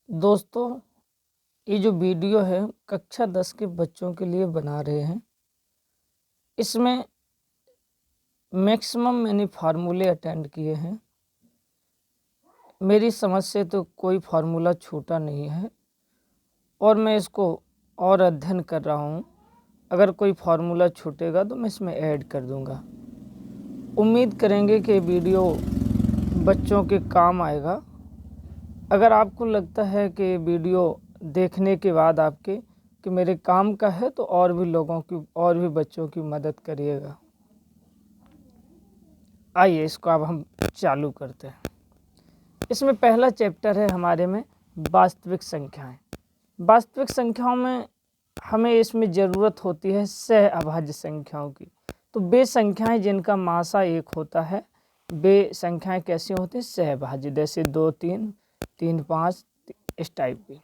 दोस्तों, ये जो वीडियो है कक्षा 10 के बच्चों के लिए बना रहे हैं। इसमें मैक्सिमम मैंने फार्मूले अटेंड किए हैं। मेरी समझ से तो कोई फार्मूला छूटा नहीं है और मैं इसको और अध्ययन कर रहा हूँ। अगर कोई फार्मूला छूटेगा तो मैं इसमें ऐड कर दूँगा। उम्मीद करेंगे कि वीडियो बच्चों के काम आएगा। अगर आपको लगता है कि वीडियो देखने के बाद आपके कि मेरे काम का है तो और भी लोगों की और भी बच्चों की मदद करिएगा। आइए इसको अब हम चालू करते हैं। इसमें पहला चैप्टर है हमारे में वास्तविक संख्याएं। वास्तविक संख्याओं में हमें इसमें ज़रूरत होती है सह अभाज्य संख्याओं की। तो वे संख्याएं जिनका मासा 1 होता है वे संख्याएं कैसी होती हैं? सहभाज्य, जैसे 2 3 3 5 इस टाइप की।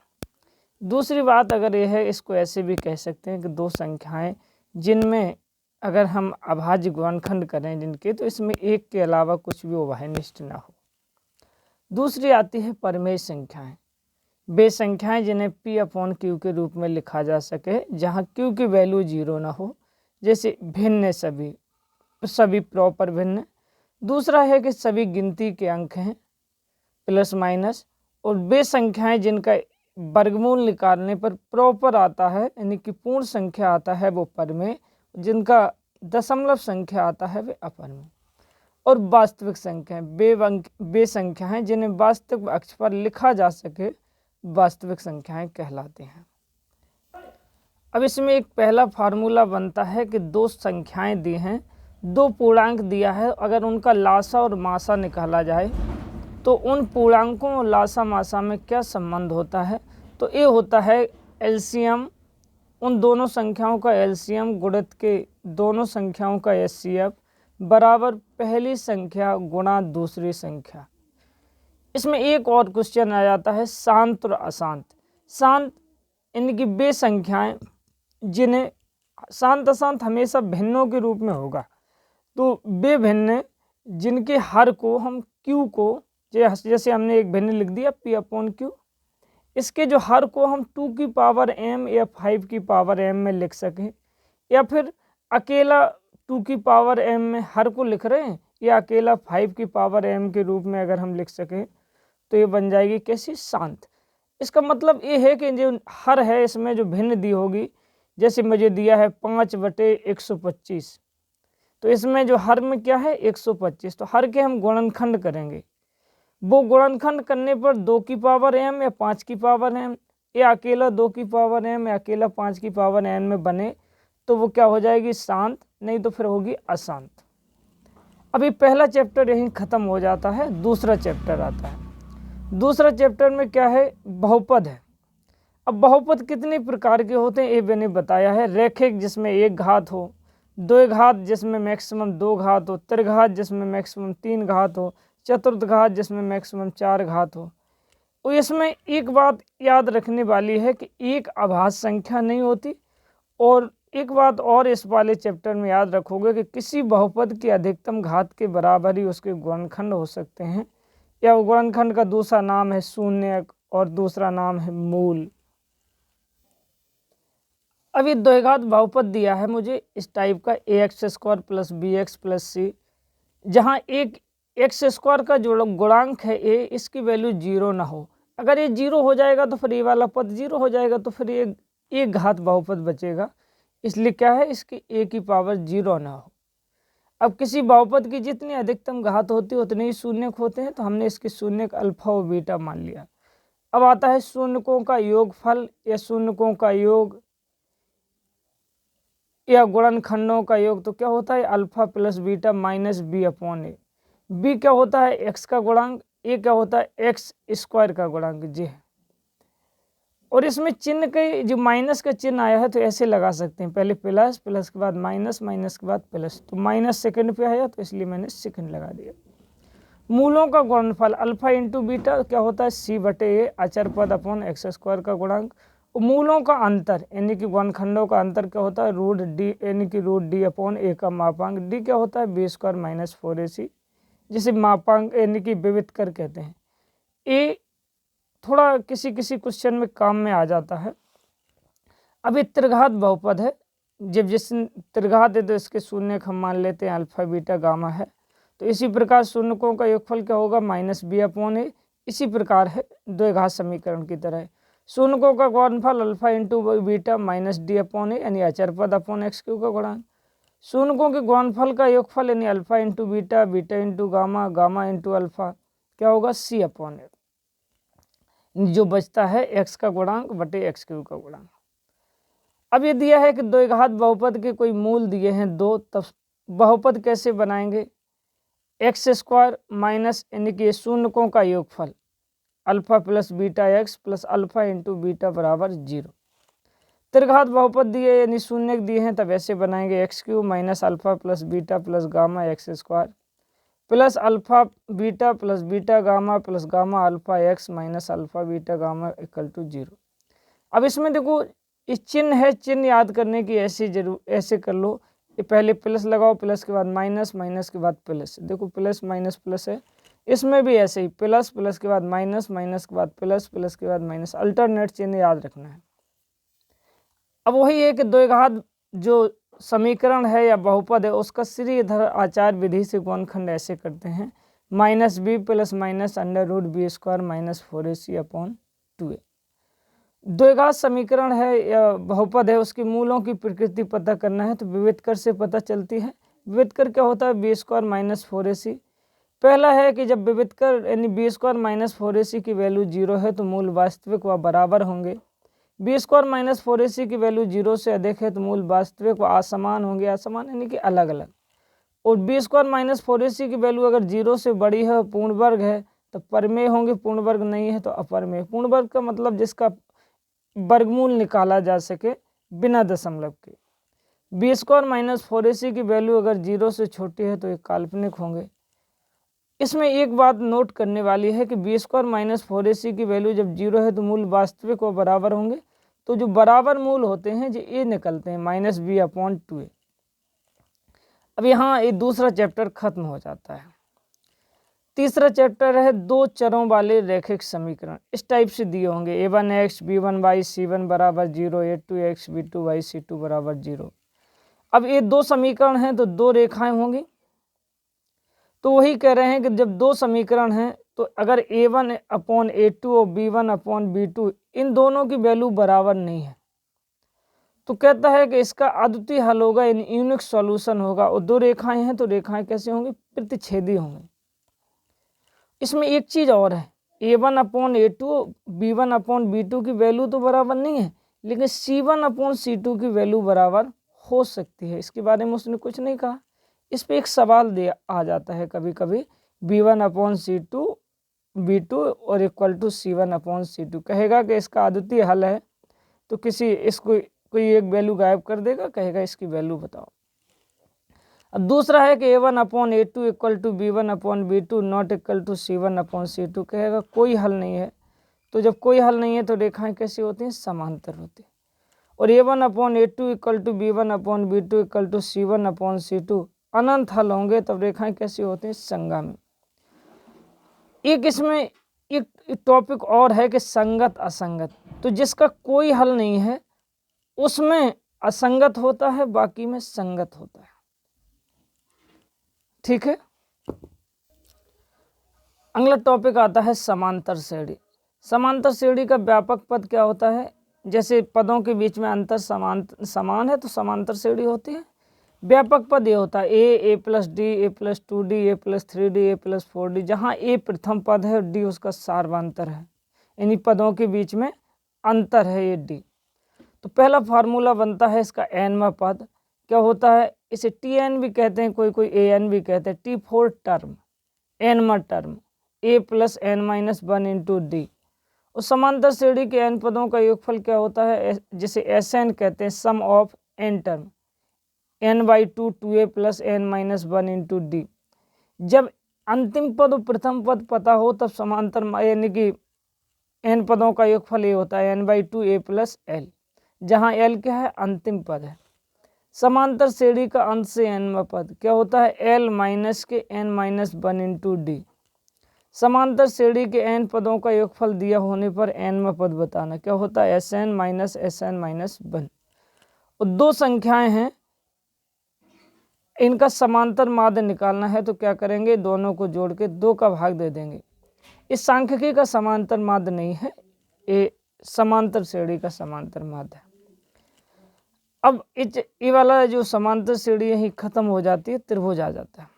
दूसरी बात अगर यह है, इसको ऐसे भी कह सकते हैं कि दो संख्याएं जिनमें अगर हम अभाज्य गुणनखंड करें जिनके, तो इसमें एक के अलावा कुछ भी उभयनिष्ठ ना हो। दूसरी आती है परिमेय संख्याएं। वे संख्याएं जिन्हें p/q के रूप में लिखा जा सके जहां q की वैल्यू 0 ना हो, जैसे भिन्न सभी प्रॉपर भिन्न। दूसरा है कि सभी गिनती के अंक हैं प्लस माइनस, और वे संख्याएं जिनका वर्गमूल निकालने पर प्रॉपर आता है यानी कि पूर्ण संख्या आता है वो परिमेय, जिनका दशमलव संख्या आता है वे अपरिमेय। और वास्तविक संख्याएं वे संख्याएं जिन्हें वास्तविक अक्ष पर लिखा जा सके वास्तविक संख्याएं कहलाती हैं। अब इसमें एक पहला फार्मूला बनता है कि दो संख्याएं दी हैं, दो पूर्णांक दिया है, अगर उनका लासा और मासा निकाला जाए तो उन पूर्णांकों और लासा मासा में क्या संबंध होता है? तो ये होता है एलसीएम, उन दोनों संख्याओं का एलसीएम गुणित के दोनों संख्याओं का एचसीएफ बराबर पहली संख्या गुणा दूसरी संख्या। इसमें एक और क्वेश्चन आ जाता है शांत और अशांत। शांत यानी कि वे संख्याएं जिन्हें शांत अशांत हमेशा भिन्नों के रूप में होगा, तो वे भिन्न जिनके हर को हम क्यू को, जैसे हमने एक भिन्न लिख दिया p/q, इसके जो हर को हम 2 की पावर m या 5 की पावर m में लिख सकें, या फिर अकेला 2 की पावर m में हर को लिख रहे हैं या अकेला 5 की पावर m के रूप में अगर हम लिख सकें तो ये बन जाएगी कैसी? शांत। इसका मतलब ये है कि जो हर है इसमें जो भिन्न दी होगी, जैसे मुझे दिया है 5/125, तो इसमें जो हर में क्या है 125, तो हर के हम गुणनखंड करेंगे। वो गुणनखंड करने पर 2 की पावर m या 5 की पावर m या अकेला 2 की पावर m या अकेला 5 की पावर n में बने तो वो क्या हो जाएगी? शांत, नहीं तो फिर होगी अशांत। अभी पहला चैप्टर यहीं ख़त्म हो जाता है, दूसरा चैप्टर आता है। दूसरा चैप्टर में क्या है? बहुपद है। अब बहुपद कितने प्रकार के होते हैं ये मैंने बताया है। रैखिक जिसमें एक घात हो, द्विघात जिसमें मैक्सिमम 2 घात हो, त्रिघात जिसमें मैक्सिमम 3 घात हो, चतुर्थ घात जिसमें मैक्सिमम 4 घात हो। तो इसमें एक बात याद रखने वाली है कि एक अभाज्य संख्या नहीं होती, और एक बात और इस वाले चैप्टर में याद रखोगे कि किसी बहुपद की अधिकतम घात के बराबर ही उसके गुणनखंड हो सकते हैं, या गुणनखंड का दूसरा नाम है शून्य और दूसरा नाम है मूल। अभी द्विघात बहुपद दिया है मुझे इस टाइप का ax² + bx + c, जहाँ एक x² का जो गुणांक है a, इसकी वैल्यू 0 ना हो। अगर ये 0 हो जाएगा तो फिर ये वाला पद 0 हो जाएगा, तो फिर ये एक घात बहुपद बचेगा, इसलिए क्या है इसकी a की पावर 0 ना हो। अब किसी बहुपद की जितनी अधिकतम घात होती है उतने ही शून्यक होते हैं, तो हमने इसके शून्यक अल्फा और बीटा मान लिया। अब आता है शून्यकों का योगफल या शून्यकों का योग या गुणनखंडों का योग, तो क्या होता है अल्फा + बीटा - b/a। b क्या होता है? x का गुणांक, a क्या होता है x² का गुणांक जी। और इसमें चिन्ह के जो माइनस का चिन्ह आया है तो ऐसे लगा सकते हैं, पहले प्लस, प्लस के बाद माइनस, माइनस के बाद प्लस, तो माइनस सेकंड पे आया तो इसलिए मैंने सेकंड लगा दिया। मूलों का गुणनफल अल्फा × बीटा क्या होता है? c/a अचर पद अपॉन x² का गुणांक। मूलों का अंतर यानी कि गुणनखंडों का अंतर क्या होता है? √d यानी कि √d/a का मापांक। d क्या होता है? b² - 4ac, जिसे मापांक यानी कि विविध कर कहते हैं। a थोड़ा किसी किसी क्वेश्चन में काम में आ जाता है। अब ये त्रिघात बहुपद है, जब जिस त्रिघात है तो इसके शून्यक हम मान लेते हैं अल्फा बीटा गामा है। तो इसी प्रकार शून्यकों का योगफल क्या होगा, -b/a। इसी प्रकार है द्विघात समीकरण की तरह। शून्यकों का गुणनफल अल्फा इंटू बीटा -d/a यानी अचर पद अपॉन x³ का गुणांक। शून्यकों के गुणनफल का योगफल यानी alpha into beta, beta into gamma, gamma into alpha क्या होगा, c/a। जो बचता है x का गुणांक बटे x³ का गुणांक। अब ये दिया है कि द्विघात बहुपद के कोई मूल दिए हैं 2, तब बहुपद कैसे बनाएंगे। x² माइनस यानी कि शून्यकों का योगफल alpha plus beta x plus alpha into beta बराबर 0। त्रिघात बहुपद दिए यानी शून्यक दिए हैं, तब ऐसे बनाएंगे x³ minus alpha plus beta plus gamma x² plus alpha beta plus beta gamma plus gamma alpha x minus alpha beta gamma equal to 0। अब इसमें देखो इस चिन्ह है, चिन्ह याद करने की ऐसे कर लो, ये पहले प्लस लगाओ, प्लस के बाद माइनस, माइनस के बाद प्लस। देखो प्लस माइनस प्लस है, इसमें भी ऐसे ही प्लस, प्लस के बाद माइनस, माइनस के बाद प्लस, प्लस के बाद माइनस, अल्टरनेट चिन्ह याद रखना है। अब वही है कि द्विघात जो समीकरण है या बहुपद है उसका श्रीधर आचार्य विधि से गुणनखंड ऐसे करते हैं, -b plus minus √b² minus 4ac/2a। द्विघात समीकरण है या बहुपद है, उसके मूलों की प्रकृति पता करना है तो विविधकर से पता चलती है। विविधकर क्या होता है, b² माइनस 4ac। पहला है कि जब विविधकर यानी b² माइनस 4ac की वैल्यू 0 है तो मूल वास्तविक व बराबर होंगे। b² माइनस 4ac की वैल्यू 0 से अधिक है तो मूल वास्तविक व असमान होंगे, असमान यानी कि अलग अलग। और b² माइनस 4ac की वैल्यू अगर 0 से बड़ी है, पूर्ण वर्ग है तो परमेय होंगे, पूर्ण वर्ग नहीं है तो अपरमेय। पूर्ण वर्ग का मतलब जिसका वर्गमूल निकाला जा सके बिना दशमलव के। b² माइनस 4ac की वैल्यू अगर 0 से छोटी है तो ये काल्पनिक होंगे। इसमें एक बात नोट करने वाली है कि b² माइनस 4ac की वैल्यू जब 0 है तो मूल वास्तविक व बराबर होंगे, तो जो बराबर मूल होते हैं जो ये निकलते हैं -b/2a। अब यहाँ ये दूसरा चैप्टर खत्म हो जाता है। तीसरा चैप्टर है दो चरों वाले रैखिक समीकरण। इस टाइप से दिए होंगे a1x b1y c1 बराबर 0, a2x b2y c2 बराबर 0। अब ये दो समीकरण हैं तो दो रेखाएं होंगी, तो वही कह रहे हैं कि जब दो समीकरण हैं तो अगर a1/a2 और b1/b2 इन दोनों की वैल्यू बराबर नहीं है तो कहता है कि इसका अद्वितीय हल होगा, यूनिक सॉल्यूशन होगा। और दो रेखाएं हैं तो रेखाएं कैसे होंगी, प्रतिच्छेदी होंगी। इसमें एक चीज और है, a1/a2 b1/b2 की वैल्यू तो बराबर नहीं है, लेकिन c1/c2 की वैल्यू बराबर हो सकती है। इसके बारे में उसने कुछ नहीं कहा। इस पे एक सवाल आ जाता है कभी कभी, b1/c2 b2 और इक्वल टू c1/c2। कहेगा कि इसका अद्वितीय हल है तो किसी इसको कोई एक वैल्यू गायब कर देगा, कहेगा इसकी वैल्यू बताओ। अब दूसरा है कि a1/a2 equal to b1/b2 not equal to c1/c2। कहेगा कोई हल नहीं है, तो जब कोई हल नहीं है तो रेखाएं कैसी होती हैं, समांतर होती है। और a1/a2 equal to b1/b2 equal to c1/c2 अनंत हल होंगे, तब रेखाएं कैसी होती हैं, संगामी। एक इसमें एक टॉपिक और है कि संगत असंगत, तो जिसका कोई हल नहीं है उसमें असंगत होता है, बाकी में संगत होता है। ठीक है। अगला टॉपिक आता है समांतर श्रेणी। समांतर श्रेणी का व्यापक पद क्या होता है, जैसे पदों के बीच में अंतर समान है तो समांतर श्रेणी होती है। व्यापक पद ये होता है a plus D, a plus 2d, a plus 3d, a plus 4d, जहाँ a प्रथम पद है और d उसका सार्वंतर है, यानी पदों के बीच में अंतर है ये d। तो पहला फार्मूला बनता है इसका nवां पद क्या होता है, इसे tn भी कहते हैं, कोई कोई an भी कहते हैं। t4 टर्म, nवां term a plus n-1 into D. और समांतर श्रेणी के n पदों का योगफल क्या होता है, जिसे Sn कहते हैं, sum of n term n/2 2a plus n-1 into D. जब अंतिम पद और प्रथम पद पता हो तब समांतर यानी कि n पदों का योगफल ये होता है n/2 a प्लस l, जहाँ l क्या है, अंतिम पद है। समांतर श्रेणी का अंत से nवां पद क्या होता है, l माइनस के n-1 इंटू डी। समांतर श्रेणी के n पदों का योगफल दिया होने पर nवां पद बताना। क्या होता है? Sn minus Sn minus 1। और दो संख्याएं हैं, इनका समांतर माध्य निकालना है तो क्या करेंगे? दोनों को जोड़ के 2 का भाग दे देंगे। इस सांख्यिकी का समांतर माध्य नहीं है, ये समांतर श्रेणी का समांतर माध्य है। अब ये वाला जो समांतर श्रेणी यही खत्म हो जाती है, त्रिभुज आ जाता है।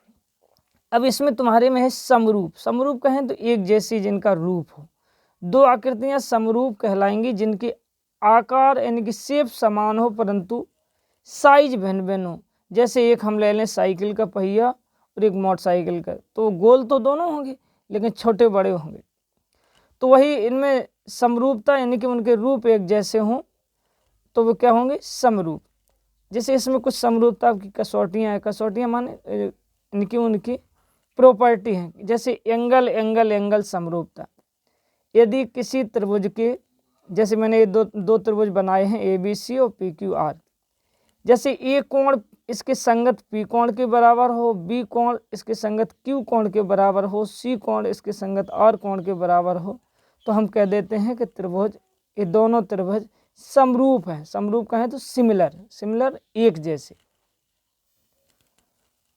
अब इसमें तुम्हारे में है समरूप। समरूप कहें तो एक जैसी जिनका रूप हो। दो आकृतियां समरूप कहलाएंगी जिनकी आकार यानी कि शेप समान हो परंतु साइज भिन्न भिन्न हो। जैसे एक हम ले लें साइकिल का पहिया और एक मोटरसाइकिल का, तो गोल तो दोनों होंगे लेकिन छोटे बड़े होंगे। तो वही इनमें समरूपता यानी कि उनके रूप एक जैसे हों तो वो क्या होंगे? समरूप। जैसे इसमें कुछ समरूपता की कसौटियाँ हैं। कसौटियाँ माने इनकी उनकी प्रॉपर्टी हैं। जैसे एंगल एंगल एंगल समरूपता। यदि किसी त्रिभुज के, जैसे मैंने ये दो त्रिभुज बनाए हैं ABC और PQR, जैसे ए कोण इसके संगत P कोण के बराबर हो, B कोण इसके संगत Q कोण के बराबर हो, C कोण इसके संगत R कोण के बराबर हो, तो हम कह देते हैं कि त्रिभुज, ये दोनों त्रिभुज समरूप हैं। समरूप कहें तो सिमिलर, सिमिलर एक जैसे।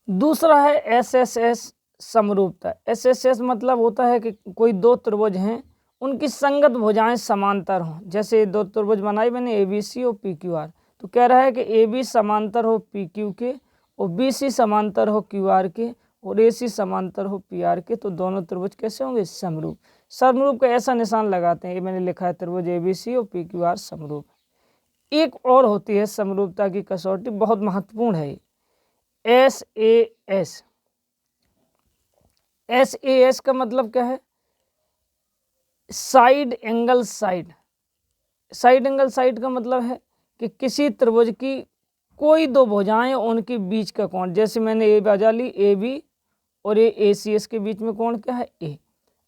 दूसरा है SSS समरूपता। SSS मतलब होता है कि कोई दो त्रिभुज हैं, उनकी संगत भुजाएं समांतर हों। जैसे दो त्रिभुज बनाए मैंने ABC और PQR, तो कह रहा है कि AB समांतर हो PQ के और BC समांतर हो QR के और AC समांतर हो PR के, तो दोनों त्रिभुज कैसे होंगे? समरूप। समरूप का ऐसा निशान लगाते हैं, ये मैंने लिखा है त्रिभुज ABC और PQR समरूप। एक और होती है समरूपता की कसौटी, बहुत महत्वपूर्ण है ये, SAS। SAS का मतलब क्या है? Side angle side. Side angle side का मतलब है कि किसी त्रिभुज की कोई दो भुजाएं उनके बीच का कोण, जैसे मैंने ए बजा ली AB और ये ACS के बीच में कोण क्या है? A।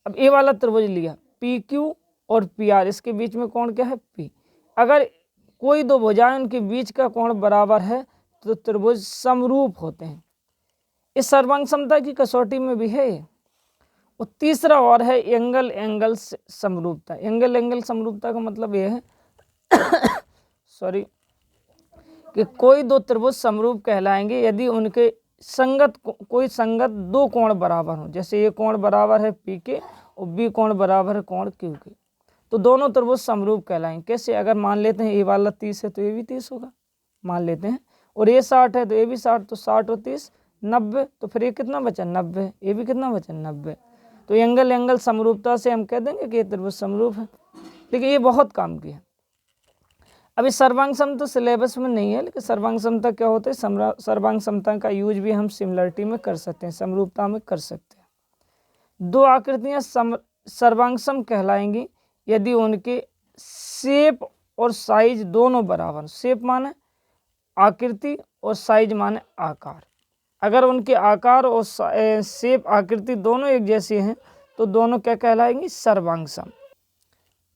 अब ए वाला त्रिभुज लिया PQ और PR, इसके बीच में कोण क्या है? P। अगर कोई दो भुजाएं उनके बीच का कोण बराबर है तो त्रिभुज समरूप होते हैं। इस सर्वांग समता की कसौटी में भी है ये। और तीसरा और है एंगल एंगल समरूपता। एंगल एंगल समरूपता का मतलब यह है सॉरी कि कोई दो त्रिभुज समरूप कहलाएंगे यदि उनके संगत कोई संगत दो कोण बराबर हो। जैसे ये कोण बराबर है P के और B कोण बराबर है कोण Q के, तो दोनों त्रिभुज समरूप कहलाएंगे। कैसे? अगर मान लेते हैं ये वाला 30 है तो ये भी 30 होगा, मान लेते हैं, और ये 60 है तो ये भी 60, तो 60 और 30 90, तो फिर ये कितना बचा? 90। ये भी कितना बचा? 90। तो एंगल एंगल समरूपता से हम कह देंगे कि ये त्रिभुज समरूप है। लेकिन ये बहुत काम की है। अभी सर्वांग समता सिलेबस में नहीं है, लेकिन सर्वांग समता क्या होता है? सर्वांग समता का यूज भी हम सिमिलरिटी में कर सकते हैं, समरूपता में कर सकते हैं। दो आकृतियां सर्वांग सम कहलाएंगी यदि उनके शेप और साइज दोनों बराबर। शेप माने आकृति और साइज माने आकार। अगर उनके आकार और शेप आकृति दोनों एक जैसी हैं तो दोनों क्या कहलाएंगी? सर्वांग सम।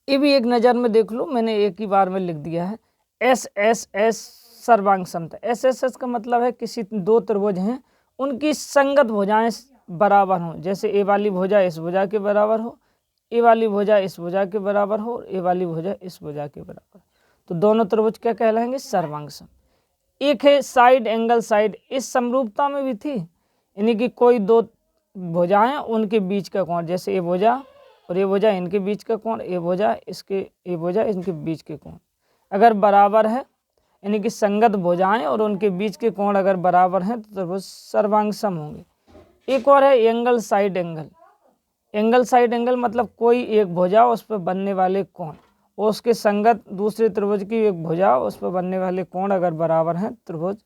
ये भी एक नज़र में देख लो, मैंने एक ही बार में लिख दिया है। SSS सर्वांग समता। SSS का मतलब है किसी दो त्रिभुज हैं, उनकी संगत भुजाएं बराबर हों। जैसे ए वाली भुजा इस भुजा के बराबर हो, ए वाली भुजा इस भुजा के बराबर हो, ए वाली भुजा इस भुजा के बराबर, तो दोनों त्रिभुज क्या कहलाएंगे? सर्वांग सम। एक है साइड एंगल साइड। इस समरूपता में भी थी, यानी कि कोई दो भुजाएं उनके बीच का कोण, जैसे ये भुजा और ये भुजा इनके बीच का कोण, ये भुजा इनके बीच के कोण अगर बराबर है, यानी कि संगत भुजाएं और उनके बीच के कोण अगर बराबर हैं तो त्रिभुज सर्वांग सम होंगे। एक और है angle side angle. Angle side angle मतलब कोई एक भुजा उस पर बनने वाले कोण और उसके संगत दूसरे त्रिभुज की एक भुजा उस पर बनने वाले कोण अगर बराबर हैं त्रिभुज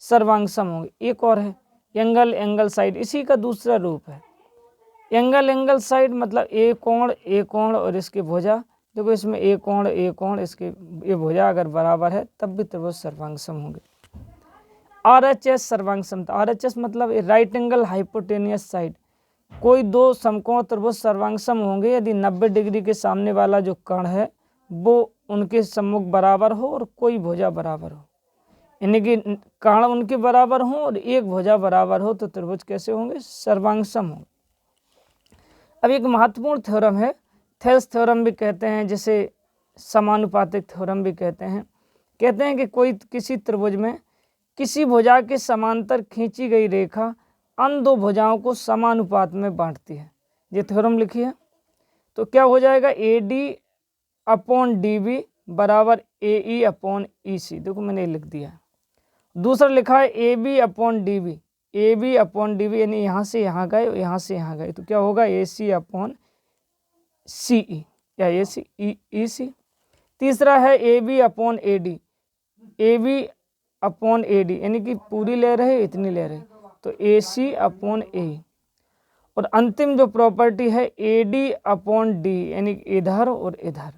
सर्वांग सम होंगे। एक और है एंगल एंगल साइड, इसी का दूसरा रूप है। एंगल एंगल साइड मतलब ए कोण और इसकी भुजा, देखो इसमें ए कोण इसके ये भुजा अगर बराबर है तब भी त्रिभुज सर्वांग सम होंगे। RHS सर्वांग समता। RHS मतलब राइट एंगल हाइपोटेनियस साइड। कोई दो समकोण त्रिभुज सर्वांग सम होंगे यदि 90 डिग्री के सामने वाला जो कण है वो उनके सम्मुख बराबर हो और कोई भुजा बराबर हो, यानी कि कण उनके बराबर हो और एक भुजा बराबर हो, तो त्रिभुज कैसे होंगे? सर्वांग सम होंगे। अब एक महत्वपूर्ण थ्योरम है, थेल्स थ्योरम भी कहते हैं, जिसे समानुपातिक थ्योरम भी कहते हैं। कहते हैं कि कोई किसी त्रिभुज में किसी भुजा के समांतर खींची गई रेखा अन्य दो भुजाओं को समानुपात में बांटती है। ये थ्योरम लिखिए। तो क्या हो जाएगा, AD/DB बराबर AE/EC। देखो मैंने ये लिख दिया है। दूसरा लिखा है AB/DB, AB/DB यानी यहाँ से यहाँ गए, यहाँ से यहाँ गए, तो क्या होगा AC/CE या AC/EC। तीसरा है AB/AD, AB/AD यानी कि पूरी ले रहे इतनी ले रहे, तो AC/AE। और अंतिम जो प्रॉपर्टी है AD/D यानी इधर और इधर,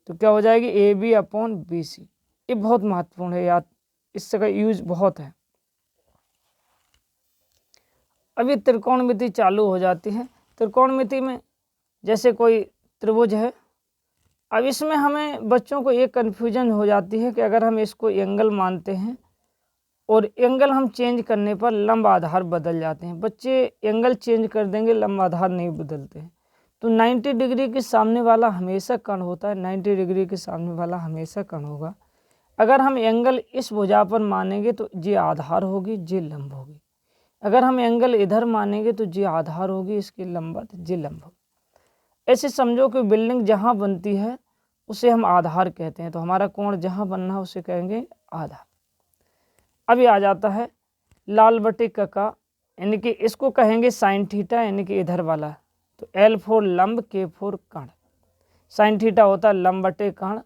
तो क्या हो जाएगी AB/BC। ये बहुत महत्वपूर्ण है याद, इसका यूज बहुत है। अभी त्रिकोणमिति चालू हो जाती है। त्रिकोणमिति में जैसे कोई त्रिभुज है, अब इसमें हमें बच्चों को एक कन्फ्यूजन हो जाती है कि अगर हम इसको एंगल मानते हैं और एंगल हम चेंज करने पर लंब आधार बदल जाते हैं। बच्चे एंगल चेंज कर देंगे, लंब आधार नहीं बदलते हैं। तो 90 डिग्री के सामने वाला हमेशा कर्ण होता है, 90 डिग्री के सामने वाला हमेशा कर्ण होगा। अगर हम एंगल इस भुजा पर मानेंगे तो जी आधार होगी, जी लंब होगी। अगर हम एंगल इधर मानेंगे तो जी आधार होगी, इसकी लंबाई जी लंब होगी। ऐसे समझो कि बिल्डिंग जहाँ बनती है उसे हम आधार कहते हैं, तो हमारा कोण जहाँ बनना है उसे कहेंगे आधार। अभी आ जाता है लाल बटे का, यानी कि इसको कहेंगे साइन थीटा, यानी कि इधर वाला। तो L4 लंब, K4 कर्ण। साइन थीटा होता है लंब बटे कर्ण,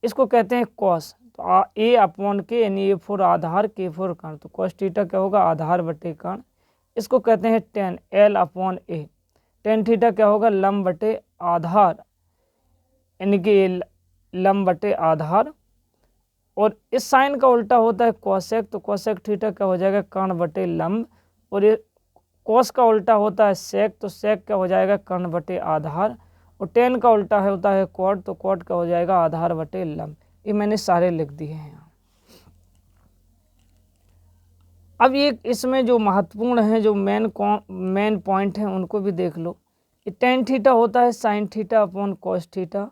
इसको कहते हैं कॉस। तो A/K यानी A4 आधार, K4 कर्ण, तो कॉस थीटा क्या होगा आधार बटे कर्ण। इसको कहते हैं टेन, L/A। टेन थीटा क्या होगा लंब बटे आधार, यानी कि लंब बटे आधार। और इस साइन का उल्टा होता है कोसेक, तो कोसेक थीटा क्या हो जाएगा कर्ण बटे लंब। और ये कोस का उल्टा होता है सेक, तो सेक क्या हो जाएगा कर्ण बटे आधार। और टेन का उल्टा होता है कोट, तो कोट का हो जाएगा आधार बटे लंब। ये मैंने सारे लिख दिए हैं यहाँ। अब ये इसमें जो महत्वपूर्ण हैं, जो मेन पॉइंट हैं, उनको भी देख लो। ये टेन थीटा होता है sine theta upon cos theta,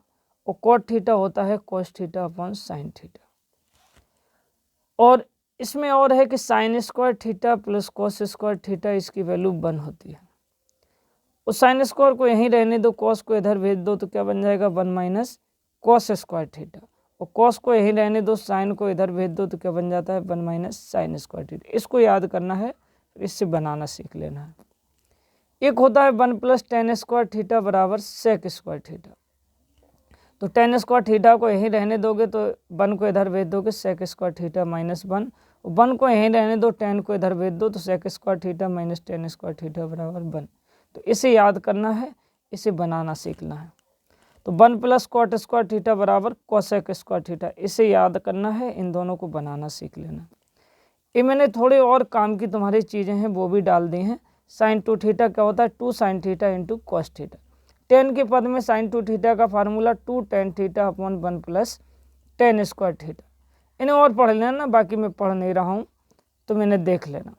और कोट थीटा होता है cos theta upon sine theta. और इसमें और है कि sine square theta plus cos square theta, इसकी वैल्यू 1 होती है। उस साइन स्क्वायर को यहीं रहने दो, कोस को इधर भेज दो, तो क्या बन जाएगा 1 माइनस कोस स्क्वायर थीटा। और कोस को यहीं रहने दो, साइन को इधर भेज दो, तो क्या बन जाता है 1 माइनस साइन स्क्वायर थीटा। इसको याद करना है, इससे बनाना सीख लेना है। एक होता है 1 प्लस टेन स्क्वायर थीटा बराबर सेक स्क्वायर थीटा। तो टेन स्क्वायर थीटा को यहीं रहने दोगे तो 1 को इधर भेज दोगे, सेक स्क्वायर थीटा माइनस 1। 1 को यहीं रहने दो, टेन को इधर भेज दो, तो sec square theta minus tan square theta बराबर 1। तो इसे याद करना है, इसे बनाना सीखना है। तो 1 प्लस कॉट स्क्वायर थीटा बराबर कोसेक स्क्वायर थीटा, इसे याद करना है, इन दोनों को बनाना सीख लेना। ये मैंने थोड़े और काम की तुम्हारी चीज़ें हैं वो भी डाल दी हैं। साइन 2 थीटा क्या होता है 2 sine theta into cos theta. Ten के पद में साइन 2 थीटा का formula 2 tan theta upon 1 plus ten square theta. इन्हें और पढ़ लेना ना, बाकी मैं पढ़ नहीं रहा हूँ, तो मैंने देख लेना।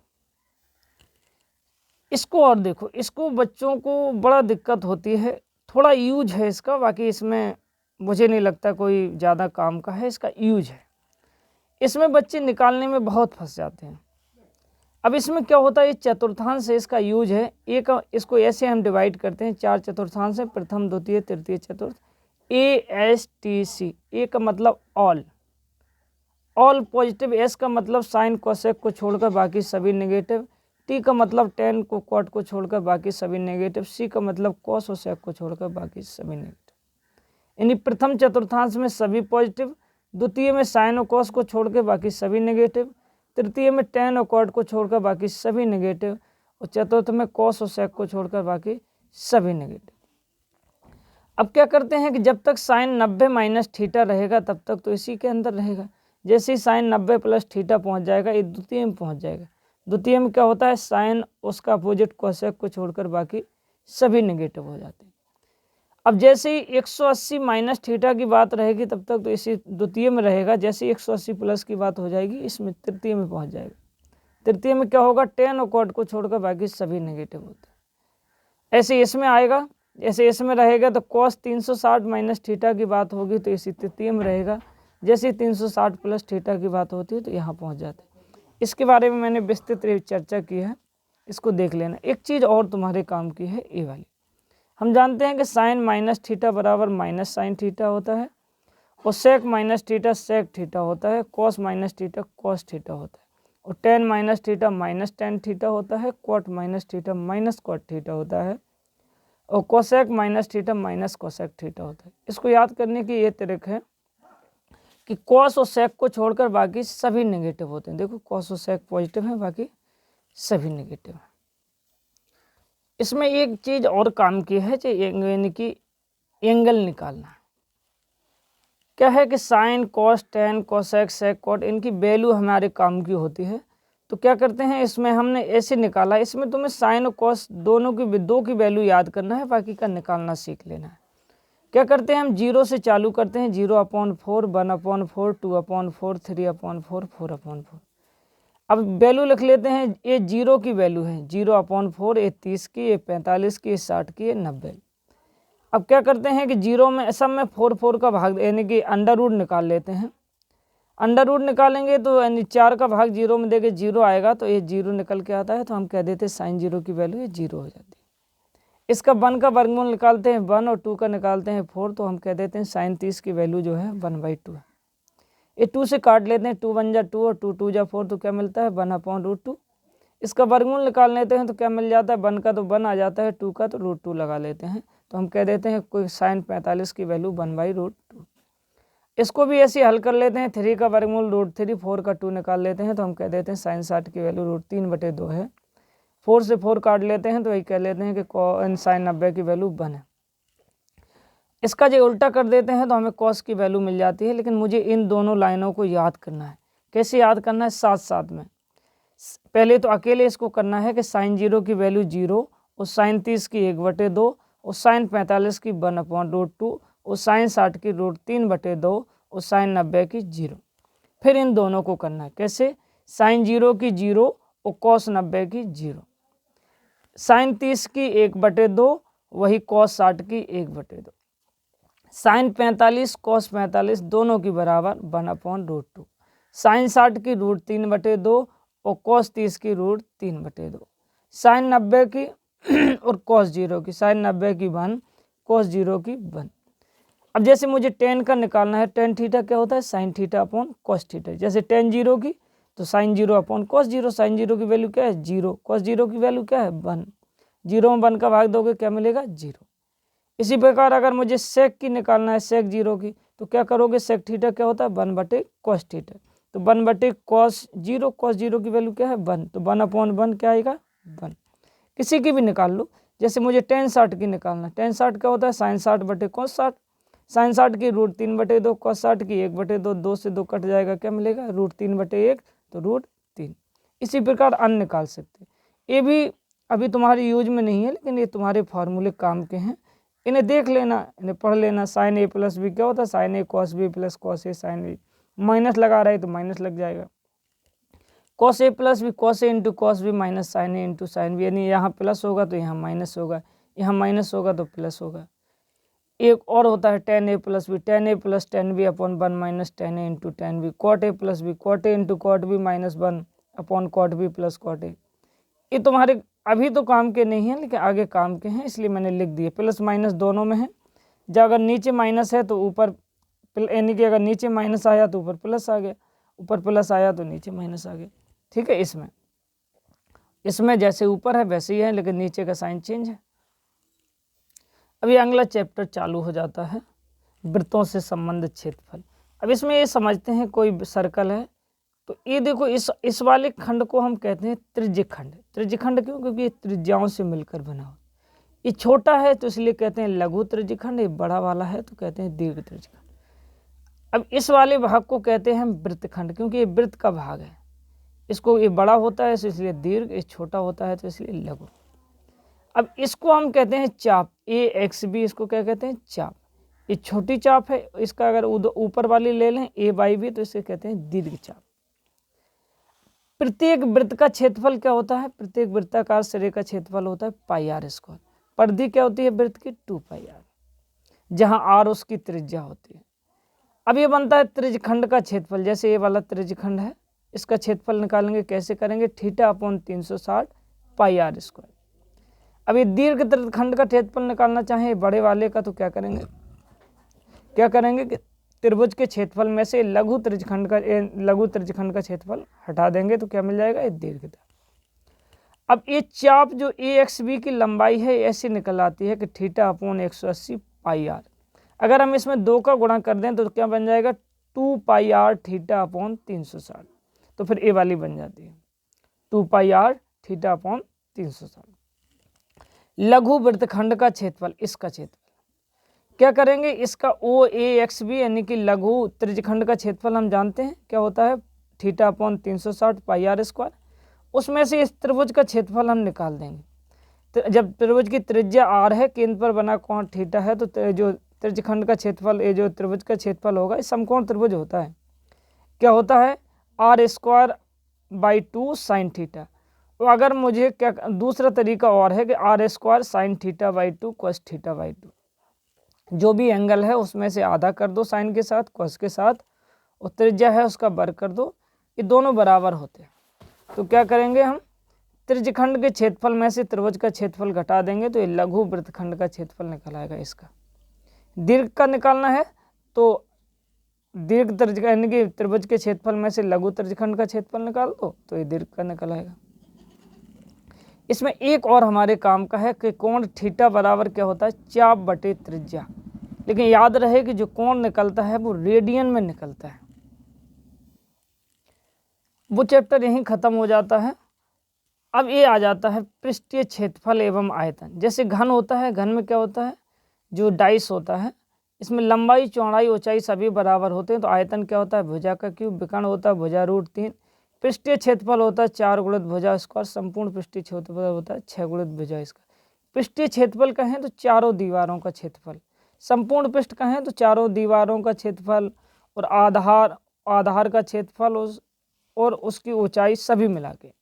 इसको और देखो, इसको बच्चों को बड़ा दिक्कत होती है, थोड़ा यूज है इसका, बाकी इसमें मुझे नहीं लगता कोई ज़्यादा काम का है, इसका यूज है। इसमें बच्चे निकालने में बहुत फंस जाते हैं। अब इसमें क्या होता है, ये चतुर्थांश है, इसका यूज है। एक इसको ऐसे हम डिवाइड करते हैं, 4 चतुर्थांश है, प्रथम द्वितीय तृतीय चतुर्थ। ASTC, ए का मतलब ऑल पॉजिटिव, एस का मतलब साइन कोसेक को छोड़कर बाकी सभी नेगेटिव, टी का मतलब टेन को कॉट को छोड़कर बाकी सभी नेगेटिव, सी का मतलब कॉस और सेक को छोड़कर बाकी सभी नेगेटिव। यानी प्रथम चतुर्थांश में सभी पॉजिटिव, द्वितीय में साइन और कॉस को छोड़कर बाकी सभी नेगेटिव, तृतीय में टेन और कॉट को छोड़कर बाकी सभी नेगेटिव, और चतुर्थ में कॉस और सेक को छोड़कर बाकी सभी नेगेटिव। अब क्या करते हैं कि जब तक साइन 90 माइनस थीटा रहेगा तब तक तो इसी के अंदर रहेगा। जैसे ही साइन 90 प्लस थीटा पहुंच जाएगा, ये द्वितीय में पहुंच जाएगा। द्वितीय में क्या होता है, साइन उसका अपोजिट कोसेक को छोड़कर बाकी सभी नेगेटिव हो जाते हैं। अब जैसे ही 180 माइनस थीटा की बात रहेगी तब तक तो इसी द्वितीय में रहेगा। जैसे 180 प्लस की बात हो जाएगी, इसमें तृतीय में पहुंच जाएगा। तृतीय में क्या होगा, टेन और कॉट को छोड़कर बाकी सभी नेगेटिव होते हैं। ऐसे इसमें आएगा जैसे इसमें रहेगा तो cos 360 माइनस थीटा की बात होगी तो इसी तृतीय में रहेगा। जैसे 360 प्लस थीटा की बात होती है तो यहाँ पहुँच जाते हैं। इसके बारे में मैंने विस्तृत चर्चा की है, इसको देख लेना। एक चीज़ और तुम्हारे काम की है ये वाली। हम जानते हैं कि साइन माइनस थीटा बराबर माइनस साइन थीटा होता है, और sec minus theta sec theta होता है, cos minus theta cos theta होता है, और tan minus theta minus tan theta होता है, cot minus theta minus cot theta होता है, और cosec minus theta minus cosec theta होता है। इसको याद करने की ये तरीका है कि कॉस और सेक को छोड़कर बाकी सभी नेगेटिव होते हैं। देखो कॉस और सेक पॉजिटिव है, बाकी सभी नेगेटिव है। इसमें एक चीज़ और काम की है, यानी कि एंगल निकालना। क्या है कि sine cos tan cosec sec cot इनकी वैल्यू हमारे काम की होती है। तो क्या करते हैं, इसमें हमने ऐसे निकाला, इसमें तुम्हें साइन और कॉस दोनों की दो की वैल्यू याद करना है, बाकी का निकालना सीख लेना है। क्या करते हैं, हम 0 से चालू करते हैं, 0/4 1/4 2/4 3/4 4/4। अब वैल्यू लिख लेते हैं, ये 0 की वैल्यू है 0/4, ये 30 की, ये 45 की, ये 60 की, ये 90। अब क्या करते हैं कि 0 में सब में 4 का भाग यानी कि अंडर रूट निकाल लेते हैं। अंडर रूट निकालेंगे तो यानी 4 का भाग 0 में देके 0 आएगा, तो ये 0 निकल के आता है, तो हम कह देते हैं साइन 0 की वैल्यू ये 0 हो जाती है। इसका 1 का वर्गमूल निकालते हैं 1 और 2 का निकालते हैं 4, तो हम कह देते हैं साइन 30 की वैल्यू जो है 1/2 है। ये 2 से काट लेते हैं, 2 1 जा 2 और 2 2 जा 4, तो क्या मिलता है 1/√2। इसका वर्गमूल निकाल लेते हैं तो क्या मिल जाता है, 1 का तो 1 आ जाता है, 2 का तो √2 लगा लेते हैं, तो हम कह देते हैं कोई साइन 45 की वैल्यू 1/√2। इसको भी ऐसे हल कर लेते हैं, 3 का वर्गमूल √3, 4 का 2 निकाल लेते हैं, तो हम कह देते हैं साइन 60 की वैल्यू √3/2 है। 4 से 4 काट लेते हैं तो वही कह लेते हैं कि साइन 90 की वैल्यू 1 है। इसका जो उल्टा कर देते हैं तो हमें कॉस की वैल्यू मिल जाती है, लेकिन मुझे इन दोनों लाइनों को याद करना है। कैसे याद करना है, साथ साथ में। पहले तो अकेले इसको करना है कि साइन 0 की वैल्यू 0, और साइन 30 की 1/2, और साइन 45 की 1/√2, और साइन 60 की √3/2, और साइन 90 की 0। फिर इन दोनों को करना है कैसे, साइन 0 की 0 और कॉस 90 की 0, साइन 30 की 1/2 वही कॉस 60 की 1/2, साइन 45 कॉस 45 दोनों की बराबर 1/√2, साइन 60 की √3/2 और कॉस 30 की √3/2, साइन 90 की और कॉस 0 की, साइन 90 की 1 कॉस 0 की 1। अब जैसे मुझे टेन का निकालना है, टेन थीटा क्या होता है, sine theta upon cos theta. जैसे टेन 0 की तो साइन 0 अपॉन कॉस 0, साइन 0 की वैल्यू क्या है 0, कॉस 0 की वैल्यू क्या है 1, 0 में 1 का भाग दोगे क्या मिलेगा 0। इसी प्रकार अगर मुझे सेक की निकालना है, सेक 0 की, तो क्या करोगे, सेक थीटा क्या होता है 1/cos थीटा, तो 1/cos 0, cos 0 की वैल्यू क्या है 1, तो 1/1 क्या आएगा 1। किसी की भी निकाल लो, जैसे मुझे टेन 60 की निकालना है, टेन 60 क्या होता है साइन 60/cos 60, साइन 60 की √3/2, cos 60 की 1/2, 2 से 2 कट जाएगा, क्या मिलेगा √3/1, तो √3। इसी प्रकार अन्य निकाल सकते हैं। ये भी अभी तुम्हारे यूज में नहीं है, लेकिन ये तुम्हारे फार्मूले काम के हैं, इन्हें देख लेना, इन्हें पढ़ लेना। साइन a + b क्या होता है, sine a cos b + cos a sine a, minus लगा रहे तो माइनस लग जाएगा, cos a + b cos a × cos b minus sine a × sine b, यानी यहाँ प्लस होगा तो यहाँ माइनस होगा, यहाँ माइनस होगा तो प्लस होगा। एक और होता है tan a + b, tan a + tan b upon 1 minus tan a × tan b, cot a + b cot a × cot b minus 1 upon cot b + cot a। ये तुम्हारे अभी तो काम के नहीं है, लेकिन आगे काम के हैं, इसलिए मैंने लिख दिए। प्लस माइनस दोनों में है, जब अगर नीचे माइनस है तो ऊपर, यानी कि अगर नीचे माइनस आया तो ऊपर प्लस आ गया, ऊपर प्लस आया तो नीचे माइनस आ गया। ठीक है, इसमें जैसे ऊपर है वैसे ही है, लेकिन नीचे का साइन चेंज है। अभी अगला चैप्टर चालू हो जाता है, वृत्तों से संबंधित क्षेत्रफल। अब इसमें ये समझते हैं कोई सर्कल है, तो ये देखो इस वाले खंड को हम कहते हैं त्रिज्यखंड। त्रिज्यखंड क्यों, क्योंकि ये त्रिज्याओं से मिलकर बना हो। ये छोटा है तो इसलिए कहते हैं लघु त्रिज्यखंड, ये बड़ा वाला है तो कहते हैं दीर्घ त्रिज्यखंड। अब इस वाले भाग को कहते हैं वृत्तखंड, क्योंकि ये वृत्त का भाग है। इसको ये बड़ा होता है तो इसलिए दीर्घ, ये छोटा होता है तो इसलिए लघु। अब इसको हम कहते हैं चाप, AXB, इसको क्या कहते हैं चाप। ये छोटी चाप है, इसका अगर ऊपर वाली ले लें AYB तो इसे कहते हैं दीर्घ चाप। प्रत्येक वृत्त का क्षेत्रफल क्या होता है, प्रत्येक वृत्ताकार सिरे का क्षेत्रफल होता है πr²। परिधि क्या होती है वृत्त की 2 पाई आर, जहाँ आर उसकी त्रिज्या होती है। अब ये बनता है त्रिज्यखंड का क्षेत्रफल। जैसे ये वाला त्रिज्यखंड है, इसका क्षेत्रफल निकालेंगे, कैसे करेंगे, theta upon 360 pi are square. अब ये दीर्घ त्रिज्यखंड का क्षेत्रफल निकालना चाहें बड़े वाले का, तो क्या करेंगे कि त्रिभुज के क्षेत्रफल में से लघु त्रिज्यखंड का क्षेत्रफल हटा देंगे, तो क्या मिल जाएगा, ये दीर्घता। अब ये चाप जो ए एक्स बी की लंबाई है ऐसी निकल आती है कि थीटा अपॉन 180 पाई आर। अगर हम इसमें 2 का गुणा कर दें तो क्या बन जाएगा, 2 पाई आर थीटा अपॉन 360, तो फिर ए वाली बन जाती है 2 पाई आर थीटा अपॉन 360। लघु वृत्तखंड का क्षेत्रफल, इसका क्षेत्रफल क्या करेंगे, इसका ओ ए एक्स बी यानी कि लघु त्रिज्यखंड का क्षेत्रफल हम जानते हैं क्या होता है, theta upon 360 pi are square. उसमें से इस त्रिभुज का क्षेत्रफल हम निकाल देंगे। जब त्रिभुज की त्रिज्या आर है, केंद्र पर बना कोण थीटा है, तो जो त्रिज्यखंड का क्षेत्रफल, ये जो त्रिभुज का क्षेत्रफल होगा, इस समकोण त्रिभुज होता है, क्या होता है, r square by 2 sine theta. तो अगर मुझे क्या दूसरा तरीका और है कि r square sine theta by 2 cos theta by 2, जो भी एंगल है उसमें से आधा कर दो साइन के साथ, कोस के साथ, और त्रिज्या है उसका वर्ग कर दो, ये दोनों बराबर होते हैं। तो क्या करेंगे हम, त्रिज्यखंड के क्षेत्रफल में से त्रिभुज का क्षेत्रफल घटा देंगे, तो ये लघु वृत्तखंड का क्षेत्रफल निकल आएगा। इसका दीर्घ का निकालना है तो दीर्घ त्रिज्या यानी कि त्रिभुज के क्षेत्रफल में से लघु त्रिज्यखंड का क्षेत्रफल निकाल दो, तो ये दीर्घ का निकल आएगा। इसमें एक और हमारे काम का है कि कोण थीटा बराबर क्या होता है, चाप बटे त्रिज्या। लेकिन याद रहे कि जो कोण निकलता है वो रेडियन में निकलता है। वो चैप्टर यहीं खत्म हो जाता है। अब ये आ जाता है पृष्ठीय क्षेत्रफल एवं आयतन। जैसे घन होता है, घन में क्या होता है, जो डाइस होता है, इसमें लंबाई चौड़ाई ऊंचाई सभी बराबर होते हैं, तो आयतन क्या होता है, भुजा का क्यूब। विकर्ण होता है भुजा रूट 3। पृष्ठीय क्षेत्रफल होता है 4 गुणित भुजा स्क्वायर। संपूर्ण पृष्ठीय क्षेत्रफल होता है 6 गुणित भुजा स्क्वायर। पृष्ठीय क्षेत्रफल कहें तो चारों दीवारों का क्षेत्रफल, संपूर्ण पृष्ठ कहें तो चारों दीवारों का क्षेत्रफल, और आधार का क्षेत्रफल और उसकी ऊंचाई सभी मिला के।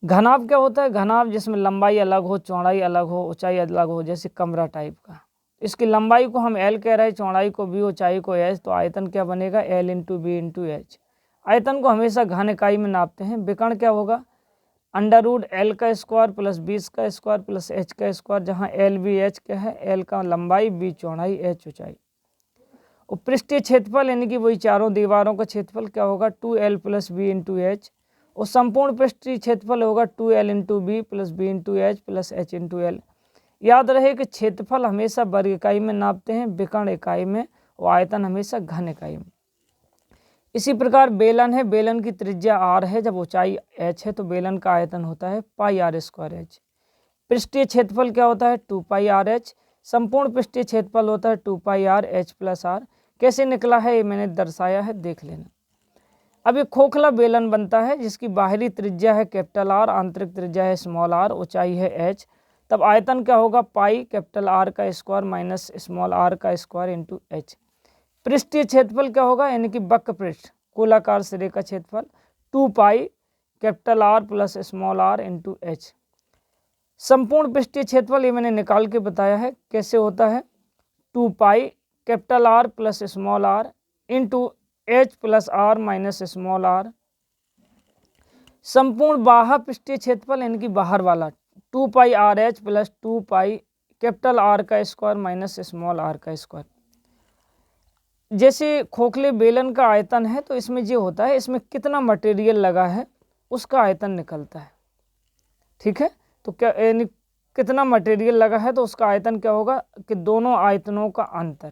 घनाभ क्या होता है, घनाभ जिसमें लंबाई अलग हो, चौड़ाई अलग हो, ऊंचाई अलग हो, जैसे कमरा टाइप का। इसकी लंबाई को हम L कह रहे हैं, चौड़ाई को B, ऊंचाई को H, तो आयतन क्या बनेगा, L into b into h. आयतन को हमेशा घन इकाई में नापते हैं। विकर्ण क्या होगा, अंडर रूट L का स्क्वायर प्लस B का स्क्वायर प्लस H का स्क्वायर, जहाँ L B H क्या है, L का लंबाई, B चौड़ाई, H ऊंचाई। और पृष्ठीय क्षेत्रफल यानी कि वही चारों दीवारों का क्षेत्रफल क्या होगा, 2L plus b into H. और संपूर्ण पृष्ठीय क्षेत्रफल होगा 2L into b plus b into H plus h into l. याद रहे कि क्षेत्रफल हमेशा वर्ग इकाई में नापते हैं, विकर्ण इकाई में, और आयतन हमेशा घन इकाई में। इसी प्रकार बेलन है, बेलन की त्रिज्या r है, जब ऊंचाई h है तो बेलन का आयतन होता है पाई आर स्क्वायर h। पृष्ठीय क्षेत्रफल क्या होता है, 2 पाई आर एच। संपूर्ण पृष्ठीय क्षेत्रफल होता है 2 pi R H plus are. कैसे निकला है ये मैंने दर्शाया है, देख लेना। अब ये खोखला बेलन बनता है जिसकी बाहरी त्रिज्या है कैपिटल आर, आंतरिक त्रिज्या है स्मॉल आर, ऊंचाई है एच। तब आयतन क्या होगा, पाई कैपिटल आर का स्क्वायर माइनस स्मॉल आर का स्क्वायर इंटू एच। पृष्ठीय क्षेत्रफल क्या होगा, यानी कि वक्र पृष्ठ गोलाकार सिरे का क्षेत्रफल, 2 pi capital are plus small are into h. संपूर्ण पृष्ठीय क्षेत्रफल ये मैंने निकाल के बताया है कैसे होता है, 2 pi capital are plus small are into H plus R minus small R. संपूर्ण बाह्य पृष्ठीय क्षेत्रफल यानी कि बाहर वाला, 2 pi R H plus 2 pi capital R का स्क्वायर माइनस स्मॉल आर का स्क्वायर। जैसे खोखले बेलन का आयतन है तो इसमें जो होता है, इसमें कितना मटेरियल लगा है उसका आयतन निकलता है। ठीक है, तो क्या यानी कितना मटेरियल लगा है तो उसका आयतन क्या होगा कि दोनों आयतनों का अंतर,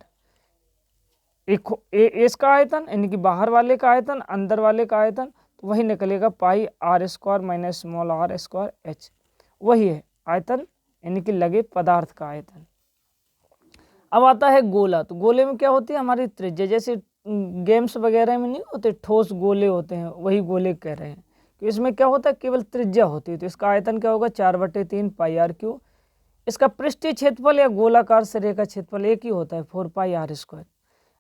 इसका आयतन यानी कि बाहर वाले का आयतन, अंदर वाले का आयतन, तो वही निकलेगा pi are square minus small R square H. वही है आयतन यानी कि लगे पदार्थ का आयतन। अब आता है गोला। तो गोले में क्या होती है हमारी त्रिज्या, जैसे गेम्स वगैरह में नहीं होते ठोस गोले होते हैं, वही गोले कह रहे हैं। तो इसमें क्या होता है, केवल त्रिज्या होती है, तो इसका आयतन क्या होगा 4/3 पाई आर क्यू। इसका पृष्ठीय क्षेत्रफल या गोलाकार सिरे का क्षेत्रफल एक ही होता है 4 पाई आर स्क्वायर।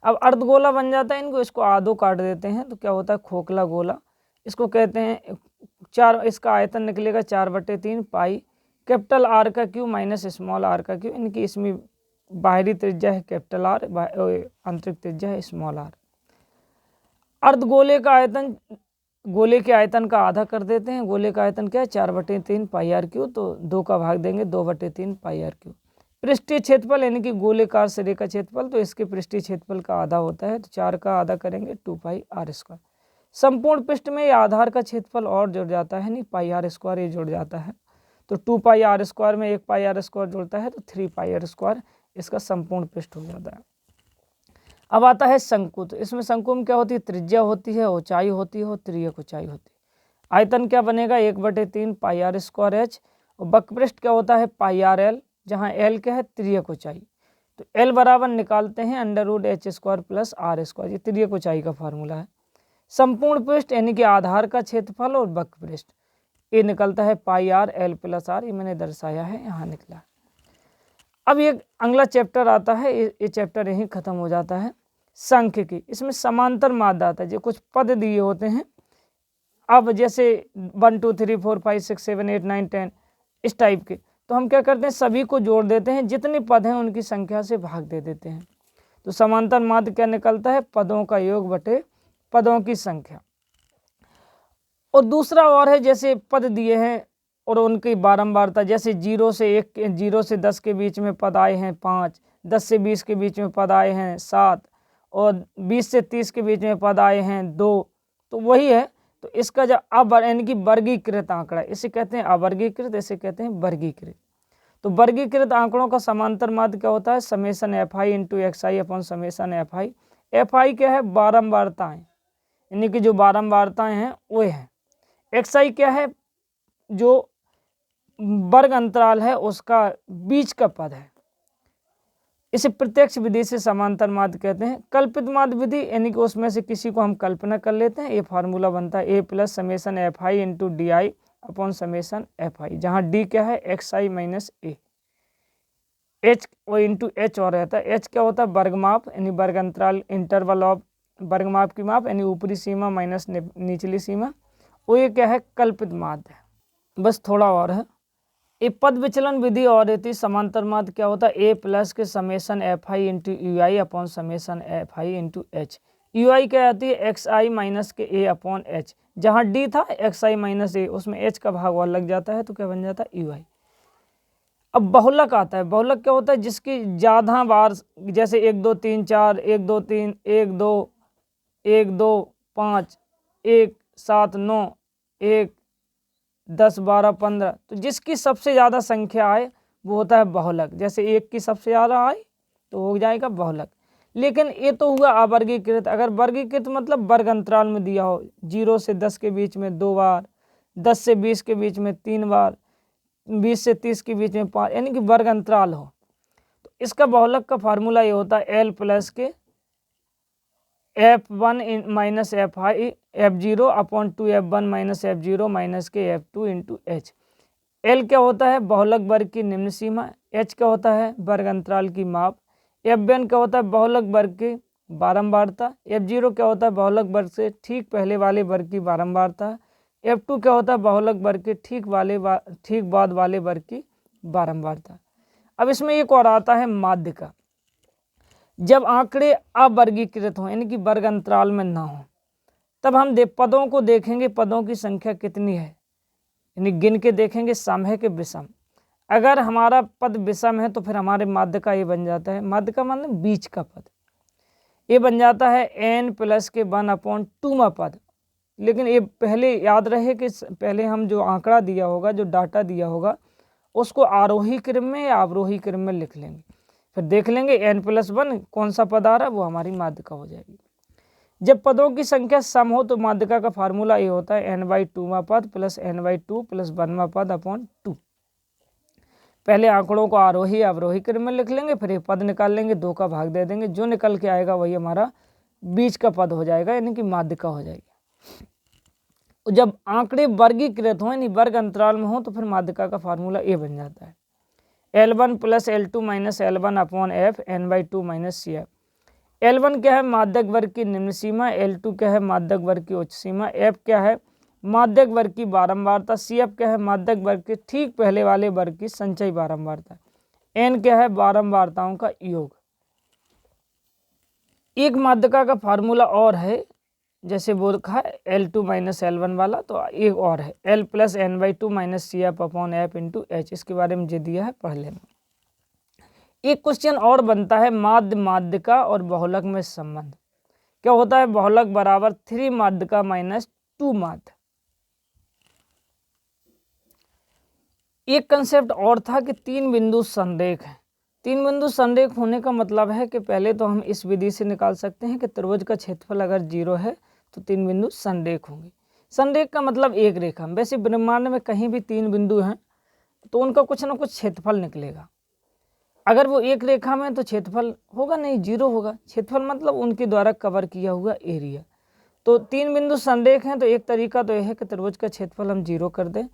अब अर्धगोला बन जाता है, इनको इसको आधो काट देते हैं तो क्या होता है खोखला गोला, इसको कहते हैं 4। इसका आयतन निकलेगा 4/3 पाई कैपिटल आर का क्यू माइनस स्मॉल आर का क्यू, इनकी इसमें बाहरी त्रिज्या है कैपिटल आर, आंतरिक त्रिज्या है स्मॉल आर। अर्धगोले का आयतन गोले के आयतन का आधा कर देते हैं। गोले का आयतन क्या है 4/3 पाई आर क्यू, तो 2 का भाग देंगे 2/3 पाई आर क्यू। पृष्ठीय क्षेत्रफल यानी कि गोलेकार सिरे का क्षेत्रफल, तो इसके पृष्ठीय क्षेत्रफल का आधा होता है, तो 4 का आधा करेंगे 2 पाई आर स्क्वायर। संपूर्ण पृष्ठ में ये आधार का क्षेत्रफल और जुड़ जाता है, नहीं पाई आर स्क्वायर ये जुड़ जाता है, तो 2 पाई आर स्क्वायर में 1 पाई आर स्क्वायर जुड़ता है, तो 3 पाई आर स्क्वायर इसका संपूर्ण पृष्ठ हो जाता है। अब आता है शंकु, तो इसमें शंकु में क्या होती है, त्रिज्या होती है, ऊंचाई होती है और तिर्यक ऊंचाई होती है। आयतन क्या बनेगा 1/3 पाई आर स्क्वायर एच, और वक्रपृष्ठ क्या होता है पाई आर एल, जहाँ एल क्या है तिर्यक ऊंचाई, तो एल बराबर निकालते हैं √h² प्लस आर स्क्वायर, ये तिर्यक ऊंचाई का फार्मूला है। संपूर्ण पृष्ठ यानी कि आधार का क्षेत्रफल और वक्रपृष्ठ ये निकलता है पाई आर एल प्लस आर, ये मैंने दर्शाया है, यहाँ निकला। अब ये अगला चैप्टर आता है, ये चैप्टर यहीं खत्म हो जाता है सांख्यिकी। इसमें समांतर माध्य आता है, जो कुछ पद दिए होते हैं, अब जैसे 1 2 3 4 5 6 7 8 9 10 इस टाइप के, तो हम क्या करते हैं सभी को जोड़ देते हैं, जितने पद हैं उनकी संख्या से भाग दे देते हैं, तो समांतर माध्य क्या निकलता है पदों का योग बटे पदों की संख्या। और दूसरा और है, जैसे पद दिए हैं और उनकी बारंबारता, जैसे 0 से 10 के बीच में पद आए हैं 5, 10 से 20 के बीच में पद आए हैं 7, और 20 से 30 के बीच में पद आए हैं 2, तो वही है। तो इसका जो यानी कि वर्गीकृत आंकड़ा, इसे कहते हैं अवर्गीकृत, इसे कहते हैं वर्गीकृत। तो वर्गीकृत आंकड़ों का समांतर माध्य क्या होता है summation F I into x I upon summation F I. F I क्या है बारंबारताएं, यानी कि जो बारंबारताएं हैं वो है। एक्स आई क्या है जो वर्ग अंतराल है उसका बीच का पद है। इसे प्रत्यक्ष विधि से समांतर माध्य कहते हैं। कल्पित माध्य विधि यानी कि उसमें से किसी को हम कल्पना कर लेते हैं, ये फार्मूला बनता है A plus summation F I into D I upon summation F I, जहाँ डी क्या है X I minus A, H वो इंटू एच और रहता है। एच क्या होता है वर्गमाप यानी वर्ग अंतराल इंटरवल ऑफ वर्गमाप की माप यानी ऊपरी सीमा माइनस निचली सीमा, वो ये क्या है कल्पित माध्य है। बस थोड़ा और है, ये पद विचलन विधि और रहती। समांतर माध्य क्या होता है ए प्लस के summation F I into U I upon summation F I into H. U I क्या आती है एक्स आई माइनस के ए अपॉन एच, जहाँ डी था एक्स आई माइनस ए, उसमें एच का भाग और लग जाता है तो क्या बन जाता है यू आई। अब बहुलक आता है, बहुलक क्या होता है जिसकी ज़्यादा बार, जैसे 1 2 3 4 1 2 3 1 2 1 2 5 1 7 9 1 10 12 15, तो जिसकी सबसे ज़्यादा संख्या आए वो होता है बहुलक। जैसे 1 की सबसे ज़्यादा आए तो हो जाएगा बहुलक। लेकिन ये तो हुआ अवर्गीकृत। अगर वर्गीकृत मतलब वर्ग अंतराल में दिया हो, 0 से 10 के बीच में 2 बार, 10 से 20 के बीच में 3 बार, 20 से 30 के बीच में 5, यानी कि वर्ग अंतराल हो, तो इसका बहुलक का फार्मूला ये होता है एल प्लस के f1 minus F I f0 upon 2f1 minus f0 minus के f2 इंटू एच। एल क्या होता है बहुलक वर्ग की निम्न सीमा, एच क्या होता है वर्ग अंतराल की माप, f1 क्या होता है बहुलक वर्ग की बारंबारता, f0 क्या होता है बहुलक वर्ग से ठीक पहले वाले वर्ग की बारंबारता, f2 क्या होता है बहुलक वर्ग के ठीक बाद वाले वर्ग की बारंबारता। अब इसमें एक और आता है माध्य का। जब आंकड़े अवर्गीकृत हों यानी कि वर्ग अंतराल में ना हो, तब हम पदों को देखेंगे, पदों की संख्या कितनी है, यानी गिन के देखेंगे सम है कि विषम। अगर हमारा पद विषम है तो फिर हमारे माध्य का ये बन जाता है, माध्य का मतलब बीच का पद, ये बन जाता है n प्लस के 1/2 पद। लेकिन ये पहले याद रहे कि पहले हम जो आंकड़ा दिया होगा, जो डाटा दिया होगा, उसको आरोही क्रम में या अवरोही क्रम में लिख लेंगे, फिर देख लेंगे n+1 कौन सा पद आ रहा है वो हमारी माध्यिका हो जाएगी। जब पदों की संख्या सम हो तो माध्यिका का फार्मूला ये होता है n/2 पद प्लस n/2 प्लस 1 पद अपॉन 2। पहले आंकड़ों को आरोही अवरोही क्रम में लिख लेंगे, फिर ये पद निकाल लेंगे, 2 का भाग दे देंगे, जो निकल के आएगा वही हमारा बीच का पद हो जाएगा, यानी कि माध्यिका हो जाएगी। जब आंकड़े वर्गीकृत हो यानी वर्ग अंतराल में हो तो फिर माध्यिका का फार्मूला ये बन जाता है L1 plus L2 minus L1 upon f n/2 minus c f. L1 क्या है माध्यक वर्ग की निम्न सीमा, L2 क्या है माध्यक वर्ग की उच्च सीमा, F क्या है माध्यक वर्ग की बारंबारता, CF क्या है, माध्यक वर्ग के ठीक पहले वाले वर्ग की संचयी बारंबारता, N क्या है, बारंबारताओं का योग। एक माध्यका का फार्मूला और है, जैसे वो रखा है L2 - L1 वाला, तो एक और है L + N/2 - CF/F × H, इसके बारे में जो दिया है पढ़ लेना। एक क्वेश्चन और बनता है माध्य माध्यका और बहुलक में संबंध। क्या होता है, बहुलक बराबर 3 माध्यका - 2 माध्य। एक कंसेप्ट और था कि 3 बिंदु संरेख है। 3 बिंदु संरेख होने का मतलब है कि पहले तो हम इस विधि से निकाल सकते हैं कि त्रिभुज का क्षेत्रफल अगर 0 है तो 3 बिंदु संरेख होंगे। संरेख का मतलब एक रेखा। वैसे ब्रह्मांड में कहीं भी 3 बिंदु हैं तो उनका कुछ ना कुछ क्षेत्रफल निकलेगा। अगर वो एक रेखा में तो क्षेत्रफल होगा नहीं, 0 होगा। क्षेत्रफल मतलब उनके द्वारा कवर किया हुआ एरिया। तो 3 बिंदु संरेख हैं तो एक तरीका तो यह है कि त्रिभुज का क्षेत्रफल हम 0 कर दें।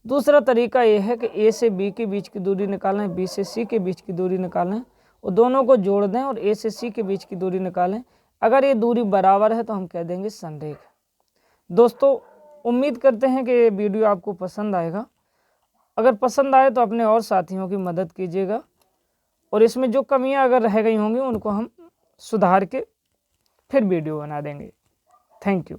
दूसरा तरीका यह है कि A से B के बीच की दूरी निकालें, B से C के बीच की दूरी निकालें और दोनों को जोड़ दें और A से C के बीच की दूरी निकालें। अगर ये दूरी बराबर है तो हम कह देंगे संरेख। दोस्तों, उम्मीद करते हैं कि ये वीडियो आपको पसंद आएगा। अगर पसंद आए तो अपने और साथियों की मदद कीजिएगा और इसमें जो कमियां अगर रह गई होंगी उनको हम सुधार के फिर वीडियो बना देंगे। Thank you.